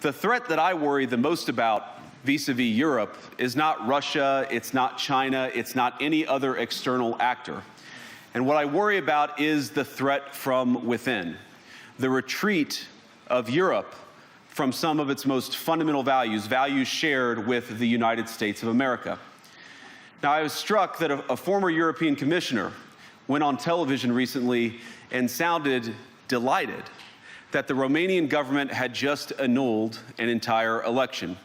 The threat that I worry the most about vis-a-vis Europe is not Russia, it's not China, it's not any other external actor. And what I worry about is the threat from within, the retreat of Europe from some of its most fundamental values, values shared with the United States of America. Now, I was struck that a former European commissioner went on television recently and sounded delighted that the Romanian government had just annulled an entire election.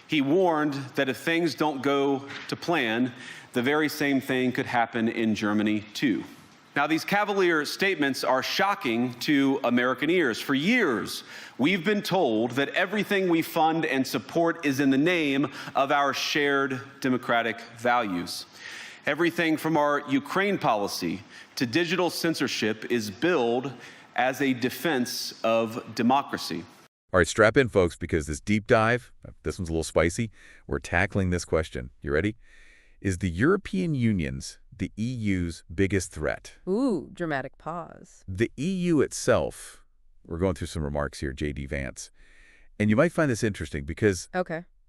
He warned that if things don't go to plan, the very same thing could happen in Germany, too. Now, these cavalier statements are shocking to American ears. For years, we've been told that everything we fund and support is in the name of our shared democratic values. Everything from our Ukraine policy to digital censorship is billed as a defense of democracy. All right, strap in, folks, because this deep dive, this one's a little spicy. We're tackling this question. You ready? Is the European Union's, the EU's, biggest threat? Ooh, dramatic pause. The EU itself, we're going through some remarks here, J.D. Vance, and you might find this interesting because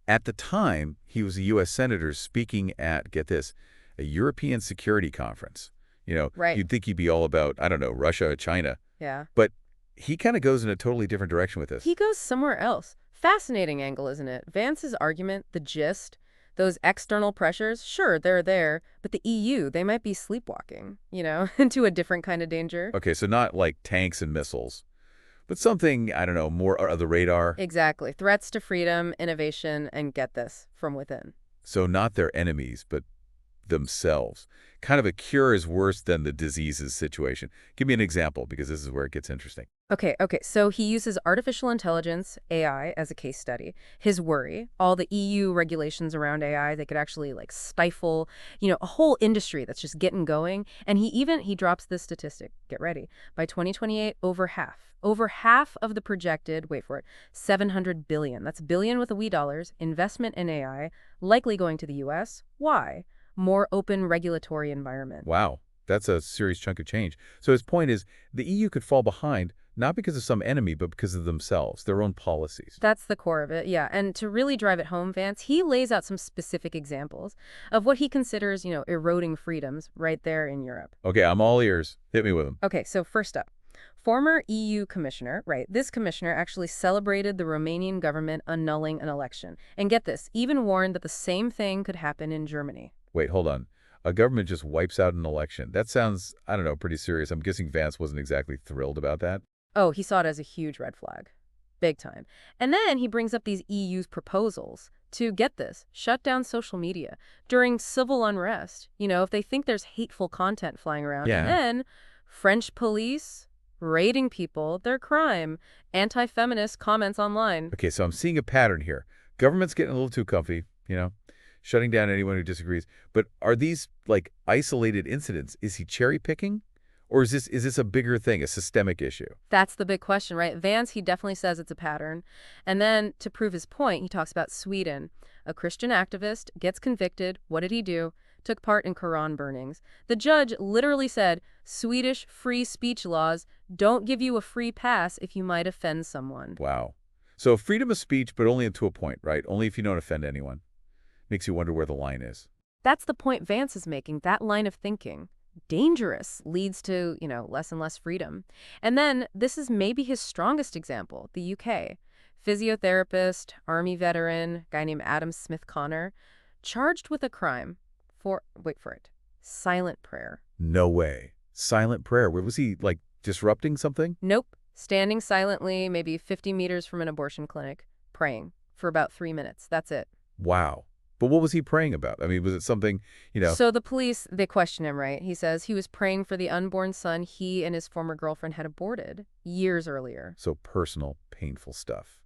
at the time, he was a U.S. senator speaking at, get this, a European Security Conference. You know, you'd think he'd be all about, I don't know, Russia or China. Yeah. But he kind of goes in a totally different direction with this. He goes somewhere else. Fascinating angle, isn't it? Vance's argument, the gist, those external pressures, sure, they're there, but the EU, they might be sleepwalking, you know, into a different kind of danger. Okay, so not like tanks and missiles, but something, I don't know, more on the radar. Exactly. Threats to freedom, innovation, and get this, from within. So not their enemies, but themselves. Kind of a cure is worse than the diseases situation. Give me an example, because this is where it gets interesting. Okay. So he uses artificial intelligence, AI, as a case study. His worry, all the EU regulations around AI, they could actually like stifle, you know, a whole industry that's just getting going. And he drops this statistic. Get ready. By 2028, over half of the projected, wait for it, 700 billion, that's billion with a wee dollars, investment in AI, likely going to the US. Why? More open regulatory environment. Wow, that's a serious chunk of change. So his point is the EU could fall behind, not because of some enemy, but because of themselves, their own policies. That's the core of it, yeah. And to really drive it home, Vance, he lays out some specific examples of what he considers, you know, eroding freedoms right there in Europe. Okay, I'm all ears. Hit me with them. Okay, so first up, former EU commissioner, this commissioner actually celebrated the Romanian government annulling an election. And get this, even warned that the same thing could happen in Germany. Wait, hold on. A government just wipes out an election. That sounds, I don't know, pretty serious. I'm guessing Vance wasn't exactly thrilled about that. Oh, he saw it as a huge red flag. Big time. And then he brings up these EU's proposals to, get this, shut down social media during civil unrest. You know, if they think there's hateful content flying around. Yeah. And then French police raiding people, their crime, anti-feminist comments online. Okay, so I'm seeing a pattern here. Government's getting a little too comfy, you know, shutting down anyone who disagrees. But are these, like, isolated incidents? Is he cherry-picking? Or is this a bigger thing, a systemic issue? That's the big question, right? Vance, he definitely says it's a pattern. And then, to prove his point, he talks about Sweden. A Christian activist gets convicted. What did he do? Took part in Quran burnings. The judge literally said, Swedish free speech laws don't give you a free pass if you might offend someone. Wow. So freedom of speech, but only to a point, right? Only if you don't offend anyone. Makes you wonder where the line is. That's the point Vance is making, that line of thinking. Dangerous leads to, you know, less and less freedom. And then this is maybe his strongest example, the UK. Physiotherapist, army veteran, guy named Adam Smith Connor, charged with a crime for, wait for it, silent prayer. No way. Silent prayer. Where was he, like, disrupting something? Nope. Standing silently, maybe 50 meters from an abortion clinic, praying for about 3 minutes. That's it. Wow. But what was he praying about? I mean, was it something, you know? So the police, they question him, right? He says he was praying for the unborn son he and his former girlfriend had aborted years earlier. So personal, painful stuff.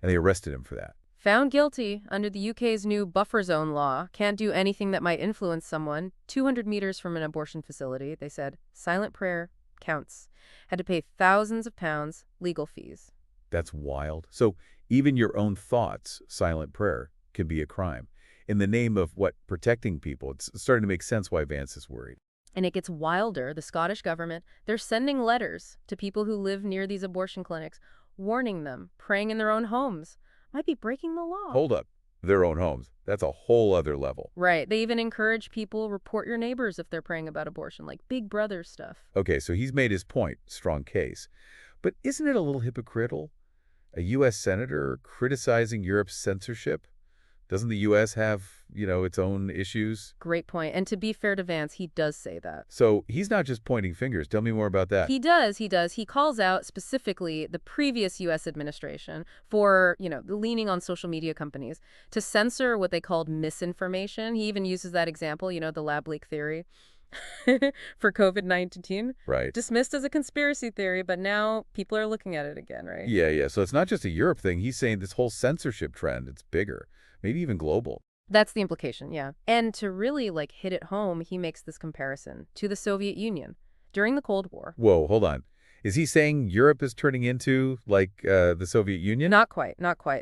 And they arrested him for that. Found guilty under the UK's new buffer zone law. Can't do anything that might influence someone. 200 meters from an abortion facility. They said silent prayer counts. Had to pay thousands of pounds, legal fees. That's wild. So even your own thoughts, silent prayer, can be a crime. In the name of, what, protecting people. It's starting to make sense why Vance is worried. And it gets wilder. The Scottish government, they're sending letters to people who live near these abortion clinics, warning them, praying in their own homes. might be breaking the law. Hold up. Their own homes. That's a whole other level. Right. They even encourage people report your neighbors if they're praying about abortion, like Big Brother stuff. Okay, so he's made his point. Strong case. But isn't it a little hypocritical? A U.S. senator criticizing Europe's censorship? Doesn't the U.S. have, its own issues? Great point. And to be fair to Vance, he does say that. So he's not just pointing fingers. Tell me more about that. He does. He calls out specifically the previous U.S. administration for, leaning on social media companies to censor what they called misinformation. He even uses that example, the lab leak theory for COVID-19. Right. Dismissed as a conspiracy theory, but now people are looking at it again, right? Yeah. So it's not just a Europe thing. He's saying this whole censorship trend, it's bigger, maybe even global. That's the implication, yeah. And to really, hit it home, he makes this comparison to the Soviet Union during the Cold War. Whoa, hold on. Is he saying Europe is turning into, the Soviet Union? Not quite.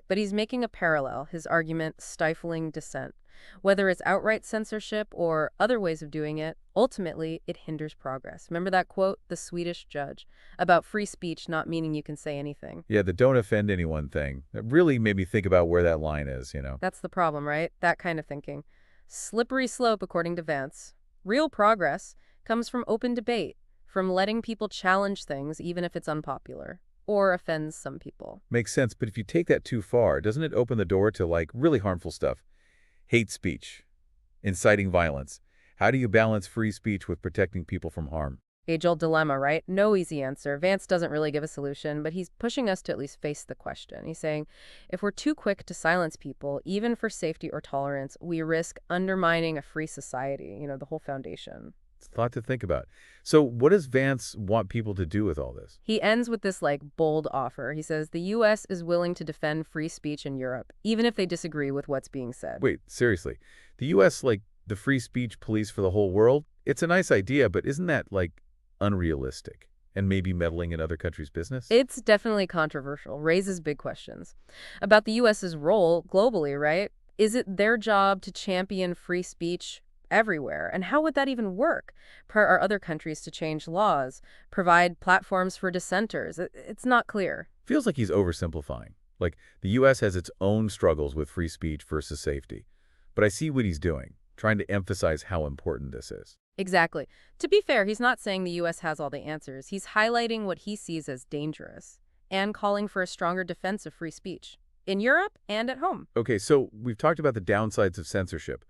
But he's making a parallel, his argument stifling dissent. Whether it's outright censorship or other ways of doing it, ultimately, it hinders progress. Remember that quote, the Swedish judge, about free speech not meaning you can say anything? Yeah, the don't offend anyone thing. It really made me think about where that line is, That's the problem, right? That kind of thinking. Slippery slope, according to Vance. Real progress comes from open debate, from letting people challenge things even if it's unpopular or offends some people. Makes sense, but if you take that too far, doesn't it open the door to, really harmful stuff? Hate speech, inciting violence. How do you balance free speech with protecting people from harm? Age-old dilemma, right? No easy answer. Vance doesn't really give a solution, but he's pushing us to at least face the question. He's saying, if we're too quick to silence people, even for safety or tolerance, we risk undermining a free society, the whole foundation. It's a lot to think about. So what does Vance want people to do with all this? He ends with this, bold offer. He says the U.S. is willing to defend free speech in Europe, even if they disagree with what's being said. Wait, seriously. The U.S., the free speech police for the whole world? It's a nice idea, but isn't that, unrealistic? And maybe meddling in other countries' business? It's definitely controversial, raises big questions. About the U.S.'s role globally, right? Is it their job to champion free speech everywhere? And how would that even work? Are other countries to change laws, provide platforms for dissenters? It's not clear. Feels like he's oversimplifying. The U.S. has its own struggles with free speech versus safety. But I see what he's doing, trying to emphasize how important this is. Exactly. To be fair, he's not saying the U.S. has all the answers. He's highlighting what he sees as dangerous and calling for a stronger defense of free speech in Europe and at home. Okay, so we've talked about the downsides of censorship.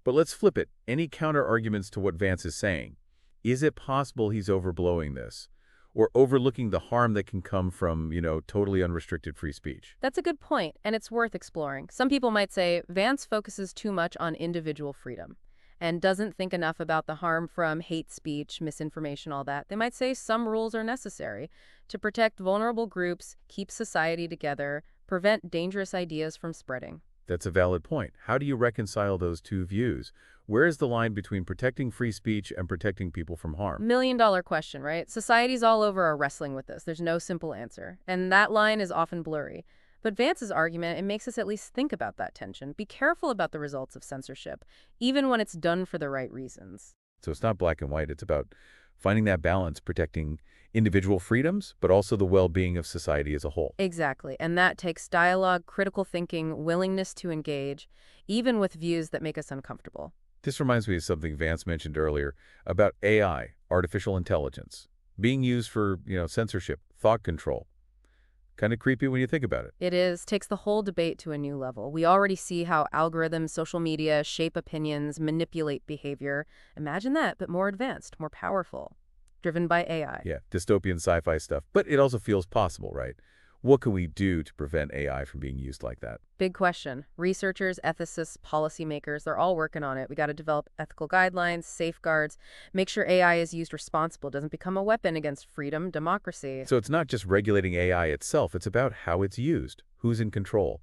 But let's flip it. Any counter-arguments to what Vance is saying? Is it possible he's overblowing this? Or overlooking the harm that can come from, totally unrestricted free speech? That's a good point, and it's worth exploring. Some people might say Vance focuses too much on individual freedom and doesn't think enough about the harm from hate speech, misinformation, all that. They might say some rules are necessary to protect vulnerable groups, keep society together, prevent dangerous ideas from spreading. That's a valid point. How do you reconcile those two views? Where is the line between protecting free speech and protecting people from harm? Million-dollar question, right? Societies all over are wrestling with this. There's no simple answer. And that line is often blurry. But Vance's argument, it makes us at least think about that tension. Be careful about the results of censorship, even when it's done for the right reasons. So it's not black and white. It's about finding that balance, protecting individual freedoms, but also the well-being of society as a whole. Exactly. And that takes dialogue, critical thinking, willingness to engage, even with views that make us uncomfortable. This reminds me of something Vance mentioned earlier about AI, artificial intelligence, being used for, censorship, thought control. Kind of creepy when you think about it. It is. Takes the whole debate to a new level. We already see how algorithms, social media shape opinions, manipulate behavior. Imagine that, but more advanced, more powerful, driven by AI. Yeah, dystopian sci-fi stuff. But it also feels possible, right? What can we do to prevent AI from being used like that? Big question. Researchers, ethicists, policymakers, they're all working on it. We got to develop ethical guidelines, safeguards, make sure AI is used responsible, doesn't become a weapon against freedom, democracy. So it's not just regulating AI itself, it's about how it's used, who's in control,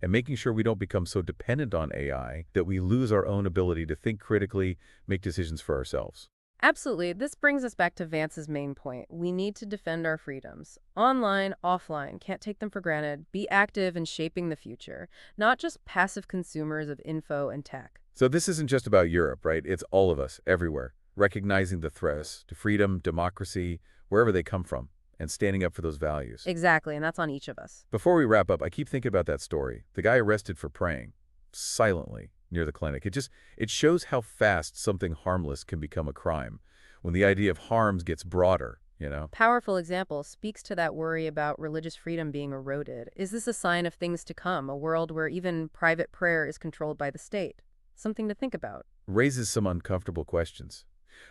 and making sure we don't become so dependent on AI that we lose our own ability to think critically, make decisions for ourselves. Absolutely. This brings us back to Vance's main point. We need to defend our freedoms. Online, offline, can't take them for granted. Be active in shaping the future, not just passive consumers of info and tech. So this isn't just about Europe, right? It's all of us, everywhere, recognizing the threats to freedom, democracy, wherever they come from, and standing up for those values. Exactly, and that's on each of us. Before we wrap up, I keep thinking about that story. The guy arrested for praying, silently, near the clinic. It shows how fast something harmless can become a crime, when the idea of harms gets broader, you know? Powerful example speaks to that worry about religious freedom being eroded. Is this a sign of things to come, a world where even private prayer is controlled by the state? Something to think about. Raises some uncomfortable questions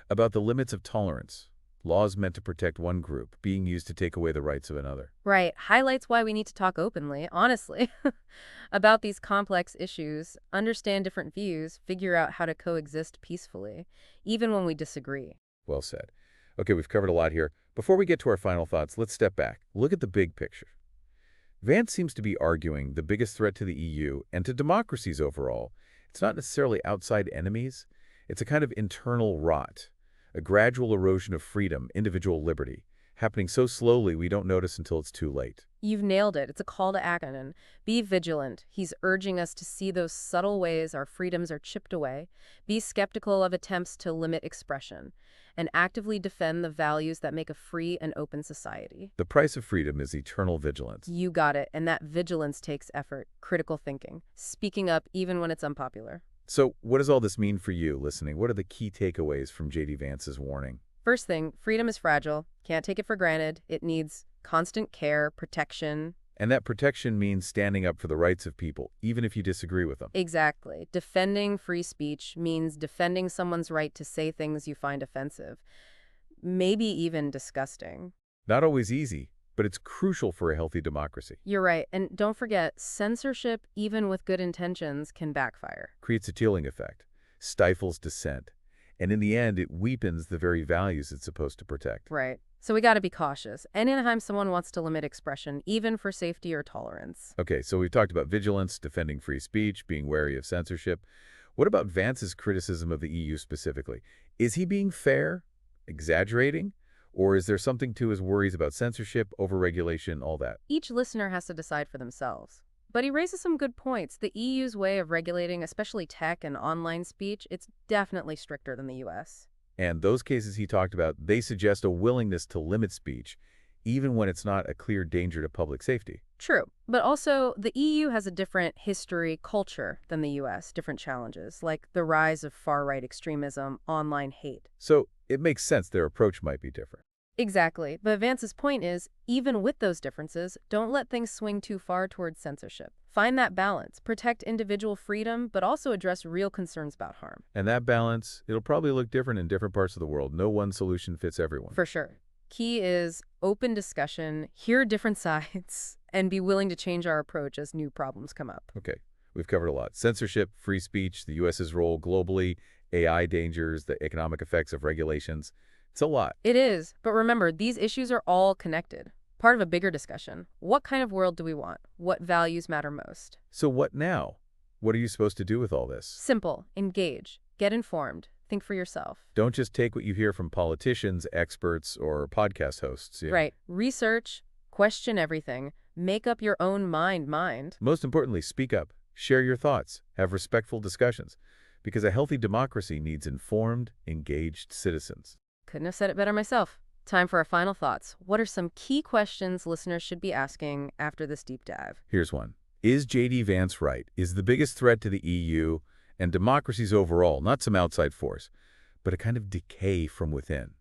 about the limits of tolerance, laws meant to protect one group being used to take away the rights of another. Right. Highlights why we need to talk openly, honestly, about these complex issues, understand different views, figure out how to coexist peacefully, even when we disagree. Well said. Okay, we've covered a lot here. Before we get to our final thoughts, let's step back. Look at the big picture. Vance seems to be arguing the biggest threat to the EU and to democracies overall, it's not necessarily outside enemies. It's a kind of internal rot, a gradual erosion of freedom, individual liberty, happening so slowly we don't notice until it's too late. You've nailed it. It's a call to action. And be vigilant. He's urging us to see those subtle ways our freedoms are chipped away, be skeptical of attempts to limit expression, and actively defend the values that make a free and open society. The price of freedom is eternal vigilance. You got it. And that vigilance takes effort, critical thinking, speaking up even when it's unpopular. So what does all this mean for you listening? What are the key takeaways from J.D. Vance's warning? First thing, freedom is fragile. Can't take it for granted. It needs constant care, protection. And that protection means standing up for the rights of people, even if you disagree with them. Exactly. Defending free speech means defending someone's right to say things you find offensive, maybe even disgusting. Not always easy, but it's crucial for a healthy democracy. You're right. And don't forget, censorship, even with good intentions, can backfire. Creates a chilling effect, stifles dissent, and in the end, it weakens the very values it's supposed to protect. Right. So we got to be cautious. Anytime someone wants to limit expression, even for safety or tolerance. Okay, so we've talked about vigilance, defending free speech, being wary of censorship. What about Vance's criticism of the EU specifically? Is he being fair, exaggerating, or is there something to his worries about censorship, overregulation, all that? Each listener has to decide for themselves. But he raises some good points. The EU's way of regulating, especially tech and online speech, it's definitely stricter than the US. And those cases he talked about, they suggest a willingness to limit speech, even when it's not a clear danger to public safety. True. But also, the EU has a different history, culture than the US, different challenges, like the rise of far-right extremism, online hate. So it makes sense their approach might be different. Exactly. But Vance's point is, even with those differences, don't let things swing too far towards censorship. Find that balance, protect individual freedom, but also address real concerns about harm. And that balance, it'll probably look different in different parts of the world. No one solution fits everyone. For sure. Key is open discussion, hear different sides, and be willing to change our approach as new problems come up. Okay, we've covered a lot. Censorship, free speech, the U.S.'s role globally, AI dangers, the economic effects of regulations. It's a lot. It is, but remember, these issues are all connected. Part of a bigger discussion. What kind of world do we want? What values matter most? So what now? What are you supposed to do with all this? Simple. Engage. Get informed. Think for yourself. Don't just take what you hear from politicians, experts, or podcast hosts. Yeah. Right. Research. Question everything. Make up your own mind. Most importantly, speak up. Share your thoughts. Have respectful discussions. Because a healthy democracy needs informed, engaged citizens. Couldn't have said it better myself. Time for our final thoughts. What are some key questions listeners should be asking after this deep dive? Here's one. Is J.D. Vance right? Is the biggest threat to the EU and democracies overall not some outside force, but a kind of decay from within?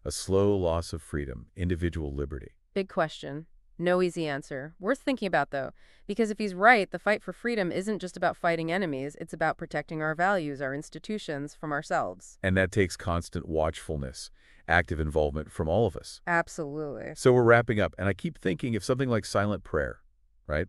A slow loss of freedom, individual liberty? Big question. No easy answer. Worth thinking about, though, because if he's right, the fight for freedom isn't just about fighting enemies. It's about protecting our values, our institutions, from ourselves. And that takes constant watchfulness, active involvement from all of us. Absolutely. So we're wrapping up, and I keep thinking if something like silent prayer, right,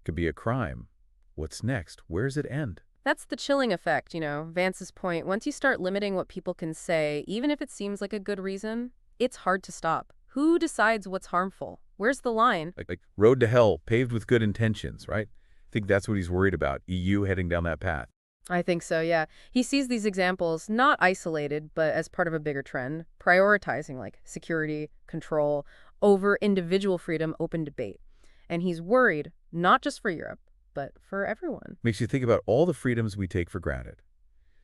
could be a crime, what's next? Where does it end? That's the chilling effect, Vance's point. Once you start limiting what people can say, even if it seems like a good reason, it's hard to stop. Who decides what's harmful? Where's the line? Like road to hell, paved with good intentions, right? I think that's what he's worried about, EU heading down that path. I think so, yeah. He sees these examples not isolated, but as part of a bigger trend, prioritizing like security, control, over individual freedom, open debate. And he's worried, not just for Europe, but for everyone. Makes you think about all the freedoms we take for granted.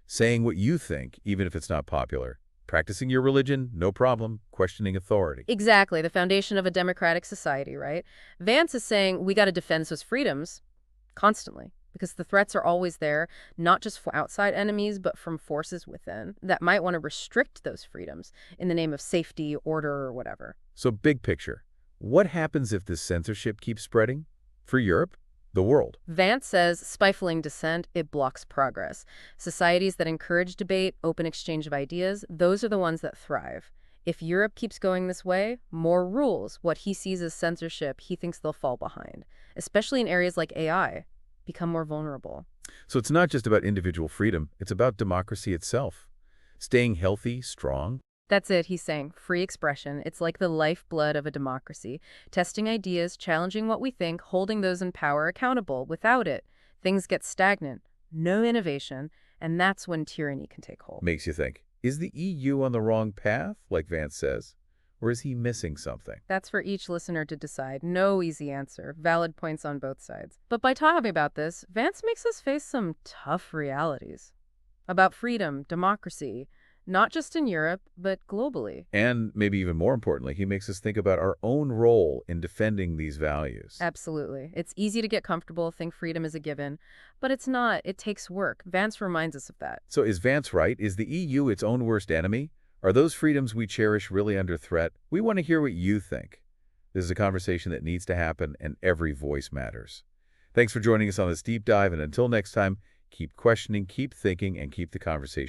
Saying what you think, even if it's not popular. Practicing your religion, no problem. Questioning authority. Exactly, the foundation of a democratic society, right? Vance is saying we got to defend those freedoms constantly because the threats are always there, not just for outside enemies, but from forces within that might want to restrict those freedoms in the name of safety, order, or whatever. So big picture, what happens if this censorship keeps spreading? For Europe? The world? Vance says stifling dissent, it blocks progress. Societies that encourage debate, open exchange of ideas, those are the ones that thrive. If Europe keeps going this way, more rules, what he sees as censorship, he thinks they'll fall behind, especially in areas like AI, become more vulnerable. So it's not just about individual freedom, it's about democracy itself. Staying healthy, strong. That's it, he's saying. Free expression. It's like the lifeblood of a democracy. Testing ideas, challenging what we think, holding those in power accountable. Without it, things get stagnant, no innovation, and that's when tyranny can take hold. Makes you think, is the EU on the wrong path, like Vance says? Or is he missing something? That's for each listener to decide. No easy answer. Valid points on both sides. But by talking about this, Vance makes us face some tough realities about freedom, democracy, not just in Europe, but globally. And maybe even more importantly, he makes us think about our own role in defending these values. Absolutely. It's easy to get comfortable, think freedom is a given, but it's not. It takes work. Vance reminds us of that. So is Vance right? Is the EU its own worst enemy? Are those freedoms we cherish really under threat? We want to hear what you think. This is a conversation that needs to happen, and every voice matters. Thanks for joining us on this deep dive, and until next time, keep questioning, keep thinking, and keep the conversation